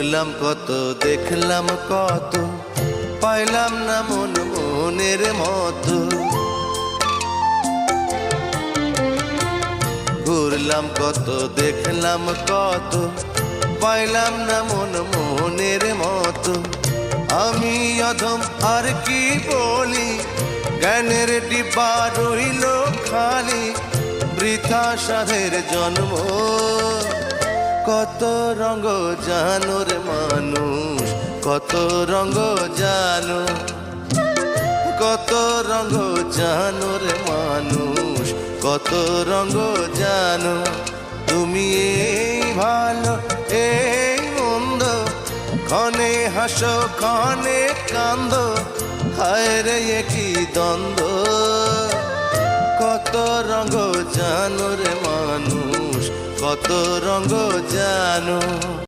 ঘুরলাম কত, দেখলাম কত, পাইলাম না মন মনের মতো। ঘুরলাম কত, দেখলাম কত, পাইলাম না মন মনের মতো। আমি অধম আর কি বলি, জ্ঞানের ডিব্বা রইল খালি, বৃথা সাধের জন্ম। কত রঙ জানো রে মানুষ, কত রঙ জানো, কত রঙ জানো রে মানুষ, কত রঙ জানো। তুমি এই ভালো এই মন্দ, ক্ষণে হাসো ক্ষণে কান্দো, হায় রে কি দ্বন্দ্ব। কত রঙ জানো রে মানুষ, কত রঙ জানো।